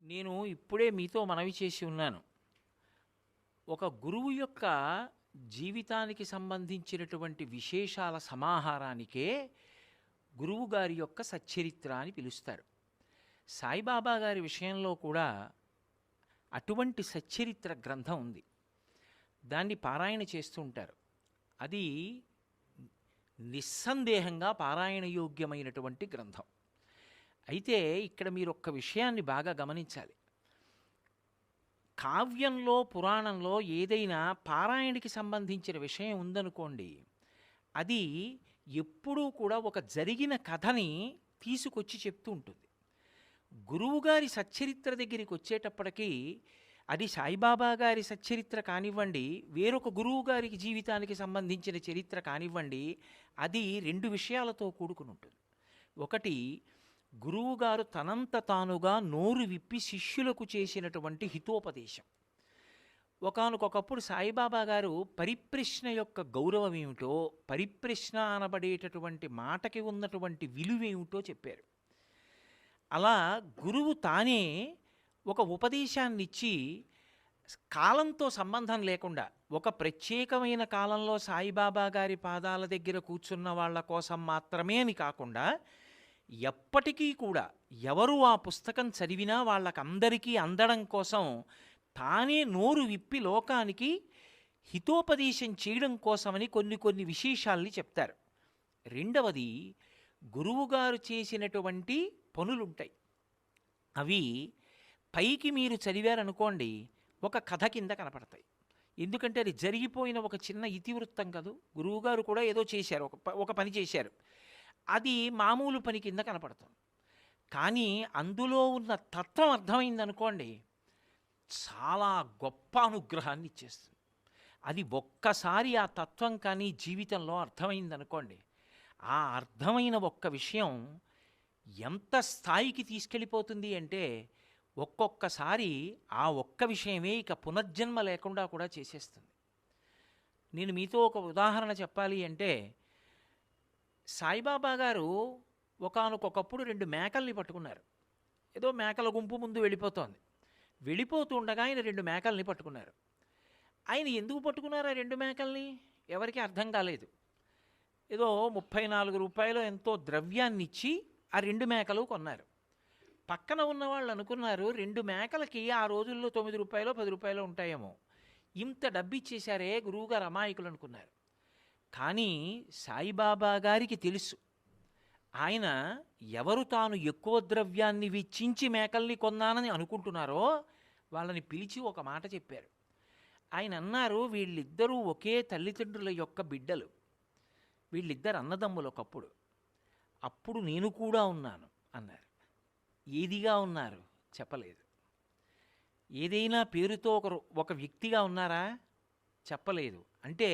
నేను ఇప్పుడే మీతో మనవి చేసి ఉన్నాను. ఒక గురువు యొక్క జీవితానికి సంబంధించినటువంటి విశేషాల సమాహారానికే గురువుగారి యొక్క సచ్చరిత్ర అని పిలుస్తారు. సాయిబాబా గారి విషయంలో కూడా అటువంటి సచ్చరిత్ర గ్రంథం ఉంది. దాన్ని పారాయణ చేస్తూ ఉంటారు. అది నిస్సందేహంగా పారాయణ యోగ్యమైనటువంటి గ్రంథం. అయితే ఇక్కడ మీరు ఒక్క విషయాన్ని బాగా గమనించాలి. కావ్యంలో పురాణంలో ఏదైనా పారాయణకి సంబంధించిన విషయం ఉందనుకోండి, అది ఎప్పుడూ కూడా ఒక జరిగిన కథని తీసుకొచ్చి చెప్తూ ఉంటుంది. గురువుగారి సచ్చరిత్ర దగ్గరికి వచ్చేటప్పటికీ అది సాయిబాబా గారి సచ్చరిత్ర కానివ్వండి, వేరొక గురువు గారికి జీవితానికి సంబంధించిన చరిత్ర కానివ్వండి, అది రెండు విషయాలతో కూడుకుని ఉంటుంది. ఒకటి, గురువుగారు తనంత తానుగా నోరు విప్పి శిష్యులకు చేసినటువంటి హితోపదేశం. ఒకానొకప్పుడు సాయిబాబా గారు పరిప్రశ్న యొక్క గౌరవం ఏమిటో, పరిప్రశ్న అనబడేటటువంటి మాటకి ఉన్నటువంటి విలువేమిటో చెప్పారు. అలా గురువు తానే ఒక ఉపదేశాన్నిచ్చి కాలంతో సంబంధం లేకుండా, ఒక ప్రత్యేకమైన కాలంలో సాయిబాబా గారి పాదాల దగ్గర కూర్చున్న వాళ్ళ కోసం మాత్రమే అని కాకుండా, ఎప్పటికీ కూడా ఎవరు ఆ పుస్తకం చదివినా వాళ్ళకందరికీ అందడం కోసం తానే నోరు విప్పి లోకానికి హితోపదేశం చేయడం కోసమని కొన్ని విశేషాల్ని చెప్తారు. రెండవది, గురువుగారు చేసినటువంటి పనులుంటాయి. అవి పైకి మీరు చదివారనుకోండి, ఒక కథ కింద కనపడతాయి. ఎందుకంటే అది జరిగిపోయిన ఒక చిన్న ఇతివృత్తం కాదు. గురువుగారు కూడా ఏదో చేశారు, ఒక పని చేశారు, అది మామూలు పని కింద కనపడుతుంది. కానీ అందులో ఉన్న తత్వం అర్థమైందనుకోండి, చాలా గొప్ప అనుగ్రహాన్ని ఇచ్చేస్తుంది. అది ఒక్కసారి ఆ తత్వం కానీ జీవితంలో అర్థమైందనుకోండి, ఆ అర్థమైన ఒక్క విషయం ఎంత స్థాయికి తీసుకెళ్ళిపోతుంది అంటే, ఒక్కొక్కసారి ఆ ఒక్క విషయమే ఇక పునర్జన్మ లేకుండా కూడా చేసేస్తుంది. నేను మీతో ఒక ఉదాహరణ చెప్పాలి అంటే, సాయిబాబా గారు ఒకానొకప్పుడు 2 మేకల్ని పట్టుకున్నారు. ఏదో మేకల గుంపు ముందు వెళ్ళిపోతూ ఉండగా ఆయన 2 మేకల్ని పట్టుకున్నారు. ఆయన ఎందుకు పట్టుకున్నారు ఆ 2 మేకల్ని? ఎవరికి అర్థం కాలేదు. ఏదో 34 రూపాయలు ఎంతో ద్రవ్యాన్ని ఇచ్చి ఆ 2 మేకలు కొన్నారు. పక్కన ఉన్న వాళ్ళు అనుకున్నారు, 2 మేకలకి ఆ రోజుల్లో 9 రూపాయలు 10 రూపాయలు ఉంటాయేమో, ఇంత డబ్బు ఇచ్చేశారే గురువుగారు అమాయకులు అనుకున్నారు. కానీ సాయిబాబా గారికి తెలుసు, ఆయన ఎవరు తాను ఎక్కువ ద్రవ్యాన్ని వెచ్చించి మేకల్ని కొన్నానని అనుకుంటున్నారో వాళ్ళని పిలిచి ఒక మాట చెప్పారు. ఆయన అన్నారు, వీళ్ళిద్దరూ ఒకే తల్లిదండ్రుల యొక్క బిడ్డలు, వీళ్ళిద్దరు అన్నదమ్ములు ఒకప్పుడు, అప్పుడు నేను కూడా ఉన్నాను అన్నారు. ఏదిగా ఉన్నారు చెప్పలేదు. ఏదైనా పేరుతో ఒక వ్యక్తిగా ఉన్నారా చెప్పలేదు. అంటే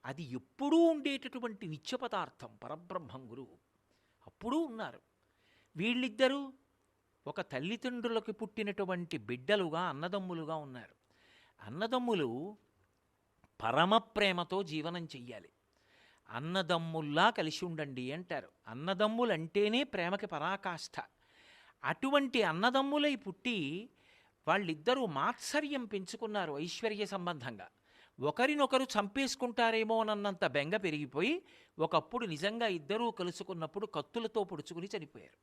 అది ఎప్పుడూ ఉండేటటువంటి నిత్య పదార్థం పరబ్రహ్మం గురువు. అప్పుడూ ఉన్నారు. వీళ్ళిద్దరూ ఒక తల్లిదండ్రులకు పుట్టినటువంటి బిడ్డలుగా అన్నదమ్ములుగా ఉన్నారు. అన్నదమ్ములు పరమ ప్రేమతో జీవనం చెయ్యాలి. అన్నదమ్ముల్లా కలిసి ఉండండి అంటారు. అన్నదమ్ములంటేనే ప్రేమకి పరాకాష్ఠ. అటువంటి అన్నదమ్ములై పుట్టి వాళ్ళిద్దరూ మాత్సర్యం పెంచుకున్నారు ఐశ్వర్య సంబంధంగా. ఒకరినొకరు చంపేసుకుంటారేమోనన్నంత బెంగ పెరిగిపోయి ఒకప్పుడు నిజంగా ఇద్దరూ కలుసుకున్నప్పుడు కత్తులతో పొడుచుకుని చనిపోయారు.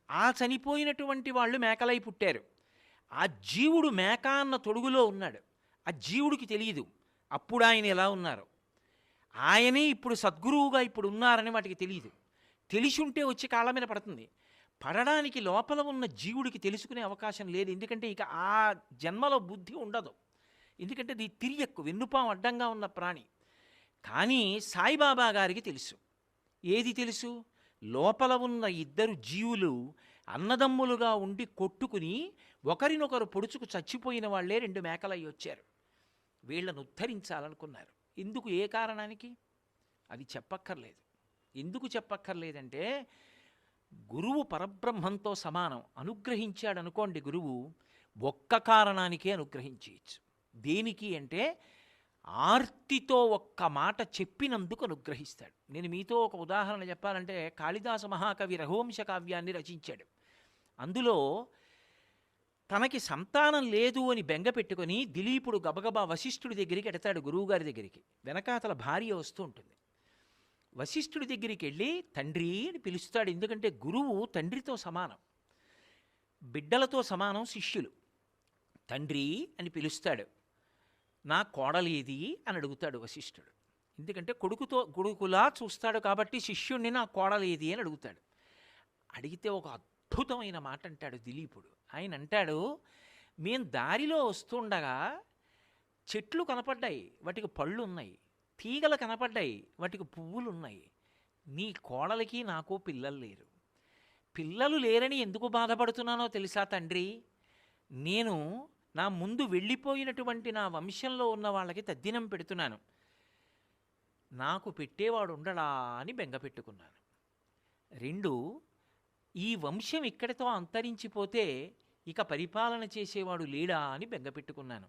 ఆ చనిపోయినటువంటి వాళ్ళు మేకలై పుట్టారు. ఆ జీవుడు మేక అన్న తొడుగులో ఉన్నాడు. ఆ జీవుడికి తెలియదు అప్పుడు ఆయన ఎలా ఉన్నారు. ఆయనే ఇప్పుడు సద్గురువుగా ఇప్పుడు ఉన్నారని వాటికి తెలియదు. తెలిసి ఉంటే వచ్చి కాళ్ళ మీద పడుతుంది. పడడానికి లోపల ఉన్న జీవుడికి తెలుసుకునే అవకాశం లేదు. ఎందుకంటే ఇక ఆ జన్మలో బుద్ధి ఉండదు. ఎందుకంటే అది తిరియక్కు, వెన్నుపాం అడ్డంగా ఉన్న ప్రాణి. కానీ సాయిబాబా గారికి తెలుసు. ఏది తెలుసు? లోపల ఉన్న ఇద్దరు జీవులు అన్నదమ్ములుగా ఉండి కొట్టుకుని ఒకరినొకరు పొడుచుకు చచ్చిపోయిన వాళ్లే 2 మేకలయ్యి వచ్చారు. వీళ్ళను ఉద్ధరించాలనుకున్నారు. ఎందుకు? ఏ కారణానికి? అది చెప్పక్కర్లేదు. ఎందుకు చెప్పక్కర్లేదంటే, గురువు పరబ్రహ్మంతో సమానం. అనుగ్రహించాడనుకోండి గురువు, ఒక్క కారణానికే అనుగ్రహించవచ్చు. దేనికి అంటే, ఆర్తితో ఒక్క మాట చెప్పినందుకు అనుగ్రహిస్తాడు. నేను మీతో ఒక ఉదాహరణ చెప్పాలంటే, కాళిదాస మహాకవి రఘువంశ కావ్యాన్ని రచించాడు. అందులో తనకి సంతానం లేదు అని బెంగ పెట్టుకొని దిలీపుడు గబగబా వశిష్ఠుడి దగ్గరికి ఎడతాడు, గురువుగారి దగ్గరికి. వెనకాతల భార్య వస్తూ ఉంటుంది. వశిష్ఠుడి దగ్గరికి వెళ్ళి తండ్రి అని పిలుస్తాడు. ఎందుకంటే గురువు తండ్రితో సమానం, బిడ్డలతో సమానం శిష్యులు. తండ్రి అని పిలుస్తాడు. నా కోడలేది అని అడుగుతాడు వశిష్ఠుడు. ఎందుకంటే కొడుకులా చూస్తాడు కాబట్టి శిష్యుణ్ణి నా కోడలేది అని అడుగుతాడు. అడిగితే ఒక అద్భుతమైన మాట అంటాడు దిలీపుడు. ఆయన అంటాడు, మేం దారిలో వస్తుండగా చెట్లు కనపడ్డాయి, వాటికి పళ్ళు ఉన్నాయి, తీగలు కనపడ్డాయి, వాటికి పువ్వులు ఉన్నాయి. నీ కోడలికి నాకు పిల్లలు లేరు. పిల్లలు లేరని ఎందుకు బాధపడుతున్నానో తెలుసా తండ్రి? నేను నా ముందు వెళ్ళిపోయినటువంటి నా వంశంలో ఉన్న వాళ్ళకి తద్దినం పెడుతున్నాను, నాకు పెట్టేవాడు ఉండడా అని బెంగ పెట్టుకున్నాను. రెండు, ఈ వంశం ఇక్కడితో అంతరించిపోతే ఇక పరిపాలన చేసేవాడు లేడా అని బెంగ పెట్టుకున్నాను.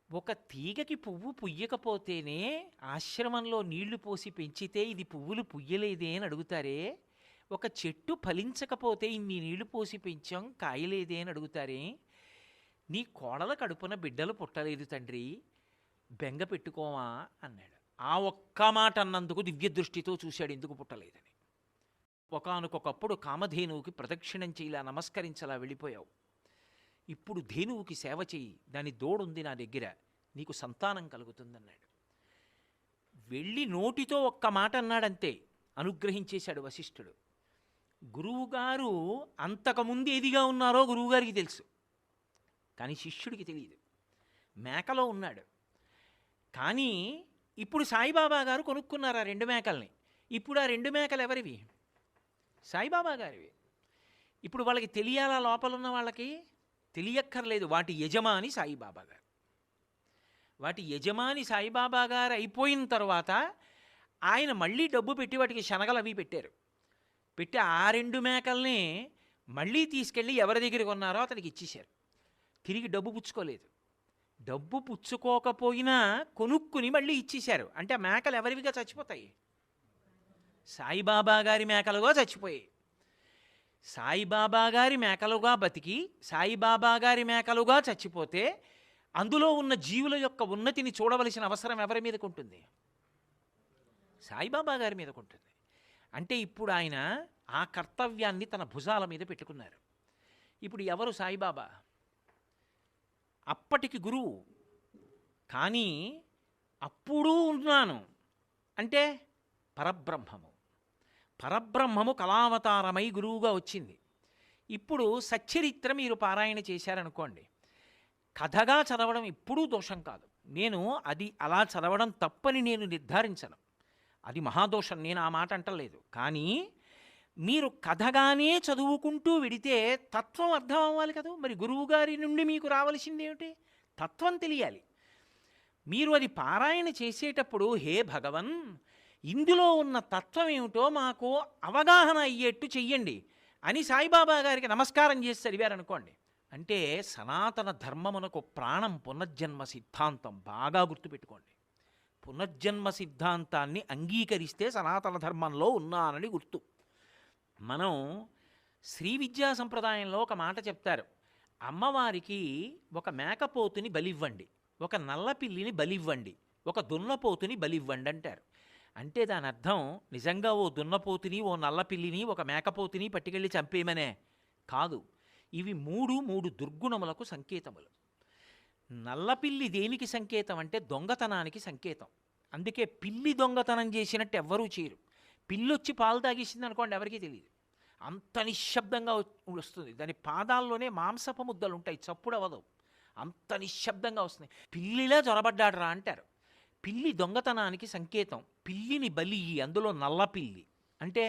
ఒక తీగకి పువ్వు పుయ్యకపోతేనే ఆశ్రమంలో నీళ్లు పోసి పెంచితే ఇది పువ్వులు పుయ్యలేదే అని అడుగుతారే, ఒక చెట్టు ఫలించకపోతే ఇన్ని నీళ్లు పోసి పెంచాం కాయలేదే అని అడుగుతారే, నీ కోడల కడుపున బిడ్డలు పుట్టలేదు తండ్రి, బెంగ పెట్టుకోమా అన్నాడు. ఆ ఒక్క మాట అన్నందుకు దివ్య దృష్టితో చూశాడు ఎందుకు పుట్టలేదని. ఒకానొకప్పుడు కామధేనువుకి ప్రదక్షిణం చేయలా, నమస్కరించలా వెళ్ళిపోయావు. ఇప్పుడు ధేనువుకి సేవ చేయి, దాని దోడుంది నా దగ్గర, నీకు సంతానం కలుగుతుందన్నాడు. వెళ్ళి నోటితో ఒక్క మాట అన్నాడంతే, అనుగ్రహించేశాడు వశిష్ఠుడు. గురువుగారు అంతకుముందు ఏదిగా ఉన్నారో గురువుగారికి తెలుసు, కానీ శిష్యుడికి తెలియదు. మేకలో ఉన్నాడు. కానీ ఇప్పుడు సాయిబాబా గారు కొనుక్కున్నారు ఆ 2 మేకల్ని. ఇప్పుడు ఆ 2 మేకలు ఎవరివి? సాయిబాబా గారివి. ఇప్పుడు వాళ్ళకి తెలియాలా? లోపలున్న వాళ్ళకి తెలియక్కర్లేదు. వాటి యజమాని సాయిబాబా గారు. వాటి యజమాని సాయిబాబా గారు అయిపోయిన తర్వాత ఆయన మళ్ళీ డబ్బు పెట్టి వాటికి శనగలు అవి పెట్టారు. పెట్టి ఆ 2 మేకల్ని మళ్ళీ తీసుకెళ్ళి ఎవరి దగ్గరికి కొన్నారో అతనికి ఇచ్చేశారు. తిరిగి డబ్బు పుచ్చుకోలేదు. డబ్బు పుచ్చుకోకపోయినా కొనుక్కుని మళ్ళీ ఇచ్చేశారు. అంటే ఆ మేకలు ఎవరివిగా చచ్చిపోతాయి? సాయిబాబా గారి మేకలుగా చచ్చిపోయాయి. సాయిబాబా గారి మేకలుగా బతికి సాయిబాబా గారి మేకలుగా చచ్చిపోతే అందులో ఉన్న జీవుల యొక్క ఉన్నతిని చూడవలసిన అవసరం ఎవరి మీదకు ఉంటుంది? సాయిబాబా గారి మీదకు ఉంటుంది. అంటే ఇప్పుడు ఆయన ఆ కర్తవ్యాన్ని తన భుజాల మీద పెట్టుకున్నారు. ఇప్పుడు ఎవరు సాయిబాబా? అప్పటికి గురువు, కానీ అప్పుడు ఉన్నాను అంటే పరబ్రహ్మము. పరబ్రహ్మము కళావతారమై గురువుగా వచ్చింది. ఇప్పుడు సచ్చరిత్ర మీరు పారాయణ చేశారనుకోండి, కథగా చదవడం ఎప్పుడూ దోషం కాదు. నేను అది అలా చదవడం తప్పని నేను నిర్ధారించను, అది మహాదోషం, నేను ఆ మాట అంటలేదు. కానీ మీరు కథగానే చదువుకుంటూ విడితే తత్వం అర్థం అవ్వాలి కదా. మరి గురువుగారి నుండి మీకు రావలసింది ఏమిటి? తత్వం తెలియాలి. మీరు అది పారాయణ చేసేటప్పుడు హే భగవన్, ఇందులో ఉన్న తత్వం ఏమిటో మాకు అవగాహన అయ్యేట్టు చెయ్యండి అని సాయిబాబా గారికి నమస్కారం చేసి చదివారనుకోండి, అంటే సనాతన ధర్మమునకు ప్రాణం పునర్జన్మ సిద్ధాంతం. బాగా గుర్తుపెట్టుకోండి, పునర్జన్మ సిద్ధాంతాన్ని అంగీకరిస్తే సనాతన ధర్మంలో ఉన్నానని గుర్తు. మనం శ్రీ విద్యా సంప్రదాయంలో ఒక మాట చెప్తారు, అమ్మవారికి ఒక మేకపోతుని బలివ్వండి, ఒక నల్లపిల్లిని బలివ్వండి, ఒక దున్నపోతుని బలివ్వండి అంటారు. అంటే దాని అర్థం నిజంగా ఓ దున్నపోతుని, ఓ నల్లపిల్లిని, ఒక మేకపోతుని పట్టుకెళ్ళి చంపేయమనే కాదు. ఇవి మూడు దుర్గుణములకు సంకేతములు. నల్లపిల్లి దేనికి సంకేతం అంటే దొంగతనానికి సంకేతం. అందుకే పిల్లి దొంగతనం చేసినట్టు ఎవ్వరూ చేయరు. పిల్లొచ్చి పాలు తాగేసింది అనుకోండి, ఎవరికీ తెలియదు, అంత నిశ్శబ్దంగా వస్తుంది. దాని పాదాల్లోనే మాంసపు ముద్దలు ఉంటాయి, చప్పుడు అవ్వదు, అంత నిశ్శబ్దంగా వస్తుంది. పిల్లిలా జొరబడ్డాడరా అంటారు. పిల్లి దొంగతనానికి సంకేతం. పిల్లిని బలి, అందులో నల్ల పిల్లి అంటే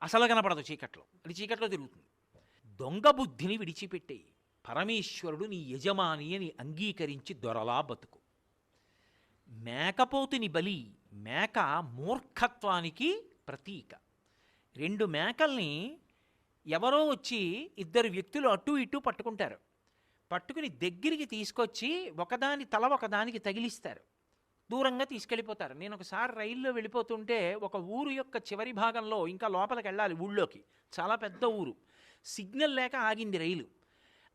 అసలు కనపడదు చీకట్లో, అది చీకట్లో తిరుగుతుంది. దొంగ బుద్ధిని విడిచిపెట్టేయి, పరమేశ్వరుడు నీ యజమాని అని అంగీకరించి దొరలా బతుకు. మేకపోతుని బలి, మేక మూర్ఖత్వానికి ప్రతీక. 2 మేకల్ని ఎవరో వచ్చి 2 వ్యక్తులు అటు ఇటు పట్టుకుంటారు. పట్టుకుని దగ్గరికి తీసుకొచ్చి ఒకదాని తల ఒకదానికి తగిలిస్తారు, దూరంగా తీసుకెళ్ళిపోతారు. నేను ఒకసారి రైల్లో వెళ్ళిపోతుంటే ఒక ఊరు యొక్క చివరి భాగంలో, ఇంకా లోపలికి వెళ్ళాలి ఊళ్ళోకి, చాలా పెద్ద ఊరు, సిగ్నల్ లేక ఆగింది రైలు.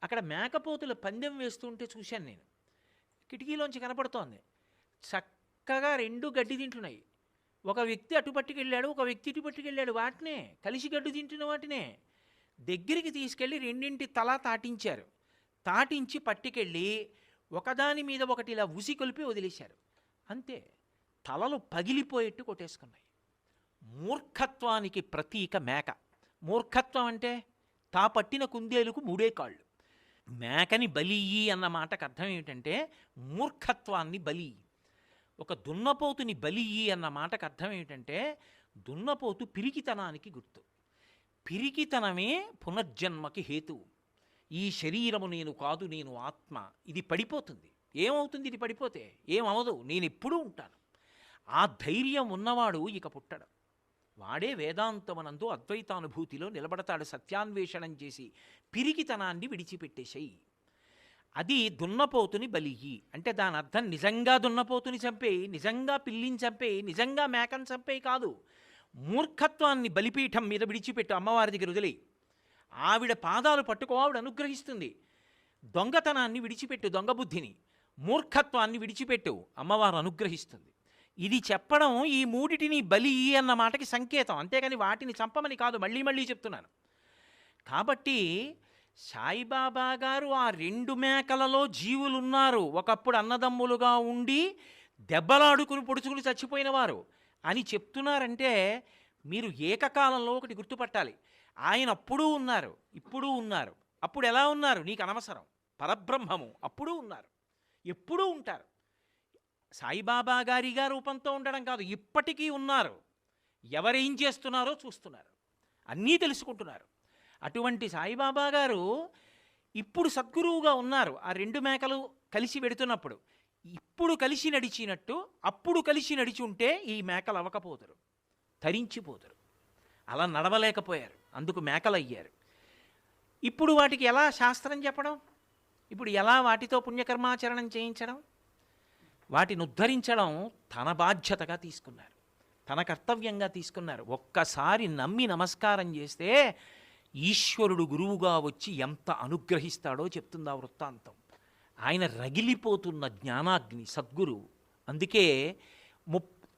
అక్కడ మేకపోతులు పందెం వేస్తుంటే చూశాను నేను. కిటికీలోంచి కనపడుతోంది. చక్కగా 2 గడ్డి తింటున్నాయి. ఒక వ్యక్తి అటు పట్టుకెళ్ళాడు, ఒక వ్యక్తి ఇటు పట్టుకెళ్ళాడు. వాటినే కలిసి గడ్డు తింటున్న వాటినే దగ్గరికి తీసుకెళ్ళి రెండింటి తల తాటించారు. తాటించి పట్టుకెళ్ళి ఒకదాని మీద ఒకటి ఇలా ఉసి కొలిపి వదిలేశారు. అంతే, తలలు పగిలిపోయేట్టు కొట్టేసుకున్నాయి. మూర్ఖత్వానికి ప్రతీక మేక. మూర్ఖత్వం అంటే తా పట్టిన కుందేలుకు 3 కాళ్ళు. మేకని బలియ్యి అన్న మాటకు అర్థం ఏమిటంటే మూర్ఖత్వాన్ని బలి. ఒక దున్నపోతుని బలియ్యి అన్న మాటకు అర్థం ఏమిటంటే దున్నపోతు పిరికితనానికి గుర్తు. పిరికితనమే పునర్జన్మకి హేతువు. ఈ శరీరము నేను కాదు, నేను ఆత్మ. ఇది పడిపోతుంది. ఏమవుతుంది ఇది పడిపోతే? ఏమవదు, నేను ఎప్పుడూ ఉంటాను. ఆ ధైర్యం ఉన్నవాడు ఇక పుట్టడు. వాడే వేదాంతమనందు అద్వైతానుభూతిలో నిలబడతాడు. సత్యాన్వేషణం చేసి పిరికితనాన్ని విడిచిపెట్టేసేయి. అది దున్నపోతుని బలియ్యి అంటే దాని అర్థం నిజంగా దున్నపోతుని చంపేయి, నిజంగా పిల్లిని చంపేయి, నిజంగా మేకను చంపేయి కాదు. మూర్ఖత్వాన్ని బలిపీఠం మీద విడిచిపెట్టు, అమ్మవారి దగ్గర వదిలేయి. ఆవిడ పాదాలు పట్టుకో, ఆవిడ అనుగ్రహిస్తుంది. దొంగతనాన్ని విడిచిపెట్టు, దొంగ బుద్ధిని. మూర్ఖత్వాన్ని విడిచిపెట్టు, అమ్మవారు అనుగ్రహిస్తుంది. ఇది చెప్పడం ఈ 3టిని బలి అన్న మాటకి సంకేతం, అంతేగాని వాటిని చంపమని కాదు. మళ్ళీ మళ్ళీ చెప్తున్నాను. కాబట్టి సాయిబాబా గారు ఆ 2 మేకలలో జీవులున్నారు, ఒకప్పుడు అన్నదమ్ములుగా ఉండి దెబ్బలాడుకుని పొడుచుకుని చచ్చిపోయిన వారు అని చెప్తున్నారంటే మీరు ఏకకాలంలో ఒకటి గుర్తుపట్టాలి. ఆయన అప్పుడూ ఉన్నారు, ఇప్పుడు ఉన్నారు. అప్పుడు ఎలా ఉన్నారు నీకు అనవసరం. పరబ్రహ్మము అప్పుడూ ఉన్నారు, ఎప్పుడూ ఉంటారు. సాయిబాబా గారిగా రూపంతో ఉండడం కాదు, ఇప్పటికీ ఉన్నారు. ఎవరేం చేస్తున్నారో చూస్తున్నారు, అన్నీ తెలుసుకుంటున్నారు. అటువంటి సాయిబాబా గారు ఇప్పుడు సద్గురువుగా ఉన్నారు. ఆ 2 మేకలు కలిసి వెడుతున్నప్పుడు ఇప్పుడు కలిసి నడిచినట్టు అప్పుడు కలిసి నడిచి ఉంటే ఈ మేకలు అవ్వకపోతారు, తరించిపోతారు. అలా నడవలేకపోయారు, అందుకు మేకలు అయ్యారు. ఇప్పుడు వాటికి ఎలా శాస్త్రం చెప్పడం, ఇప్పుడు ఎలా వాటితో పుణ్యకర్మాచరణం చేయించడం, వాటిని ఉద్ధరించడం తన బాధ్యతగా తీసుకున్నారు, తన కర్తవ్యంగా తీసుకున్నారు. ఒక్కసారి నమ్మి నమస్కారం చేస్తే ఈశ్వరుడు గురువుగా వచ్చి ఎంత అనుగ్రహిస్తాడో చెప్తుంది ఆ వృత్తాంతం. ఆయన రగిలిపోతున్న జ్ఞానాగ్ని సద్గురువు. అందుకే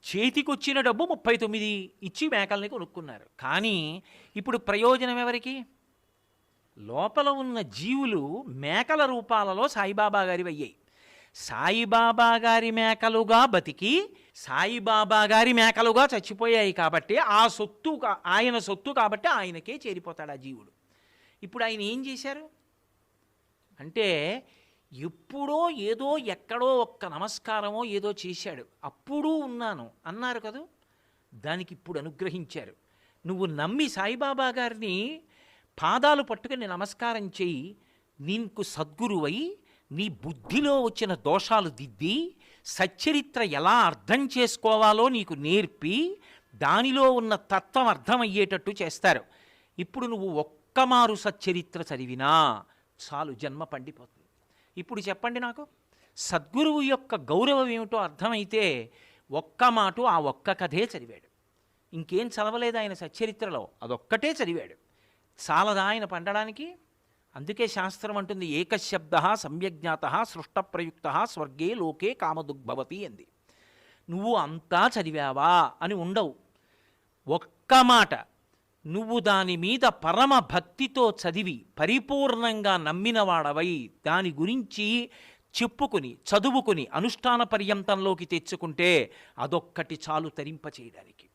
చేతికొచ్చిన డబ్బు 39 ఇచ్చి మేకల్ని కొనుక్కున్నారు. కానీ ఇప్పుడు ప్రయోజనం ఎవరికి? లోపల ఉన్న జీవులు మేకల రూపాలలో సాయిబాబా గారి అయ్యాయి. సాయిబాబా గారి మేకలుగా బతికి సాయిబాబా గారి మేకలుగా చచ్చిపోయాయి. కాబట్టి ఆ సొత్తు ఆయన సొత్తు కాబట్టి ఆయనకే చేరిపోతాడు ఆ జీవుడు. ఇప్పుడు ఆయన ఏం చేశారు అంటే ఎప్పుడో ఏదో ఎక్కడో ఒక్క నమస్కారమో ఏదో చేశాడు, అప్పుడూ ఉన్నాను అన్నారు కదా, దానికి ఇప్పుడు అనుగ్రహించారు. నువ్వు నమ్మి సాయిబాబా గారిని పాదాలు పట్టుకుని నమస్కారం చేయి, నీకు సద్గురువై నీ బుద్ధిలో వచ్చిన దోషాలు దిద్ది సచ్చరిత్ర ఎలా అర్థం చేసుకోవాలో నీకు నేర్పి దానిలో ఉన్న తత్వం అర్థమయ్యేటట్టు చేస్తారు. ఇప్పుడు నువ్వు ఒక్కమారు సచ్చరిత్ర చదివినా చాలు, జన్మ పండిపోతుంది. ఇప్పుడు చెప్పండి నాకు, సద్గురువు యొక్క గౌరవం ఏమిటో అర్థమైతే ఒక్క మాట ఆ ఒక్క కథే చదివాడు, ఇంకేం చదవలేదు ఆయన సచ్చరిత్రలో, అదొక్కటే చదివాడు. చాలదా ఆయన పండడానికి? అందుకే శాస్త్రం అంటుంది ఏకశబ్ద సమ్యజ్ఞాత సృష్టప్రయుక్త స్వర్గే లోకే కామదుగ్భవతి అంది. నువ్వు అంతా చదివావా అని ఉండవు, ఒక్క మాట నువ్వు దాని మీద పరమ భక్తితో చదివి పరిపూర్ణంగా నమ్మినవాడవై దాని గురించి చెప్పుకుని చదువుకుని అనుష్ఠాన పర్యంతంలోకి తెచ్చుకుంటే అదొక్కటి చాలు తరింపచేయడానికి.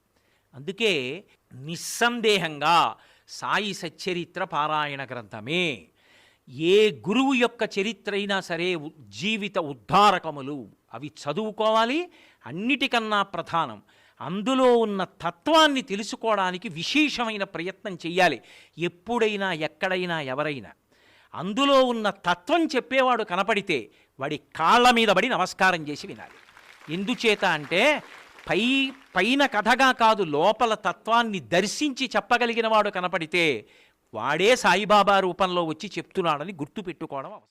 అందుకే నిస్సందేహంగా సాయి సచ్చరిత్ర పారాయణ గ్రంథమే. ఏ గురువు యొక్క చరిత్ర అయినా సరే జీవిత ఉద్ధారకములు, అవి చదువుకోవాలి. అన్నిటికన్నా ప్రధానం అందులో ఉన్న తత్వాన్ని తెలుసుకోవడానికి విశేషమైన ప్రయత్నం చెయ్యాలి. ఎప్పుడైనా ఎక్కడైనా ఎవరైనా అందులో ఉన్న తత్వం చెప్పేవాడు కనపడితే వాడి కాళ్ళ మీద పడి నమస్కారం చేసి వినాలి. ఎందుచేత అంటే పైన కథగా కాదు, లోపల తత్వాన్ని దర్శించి చెప్పగలిగిన వాడు కనపడితే వాడే సాయిబాబా రూపంలో వచ్చి చెప్తున్నాడని గుర్తుపెట్టుకోవడం అవసరం.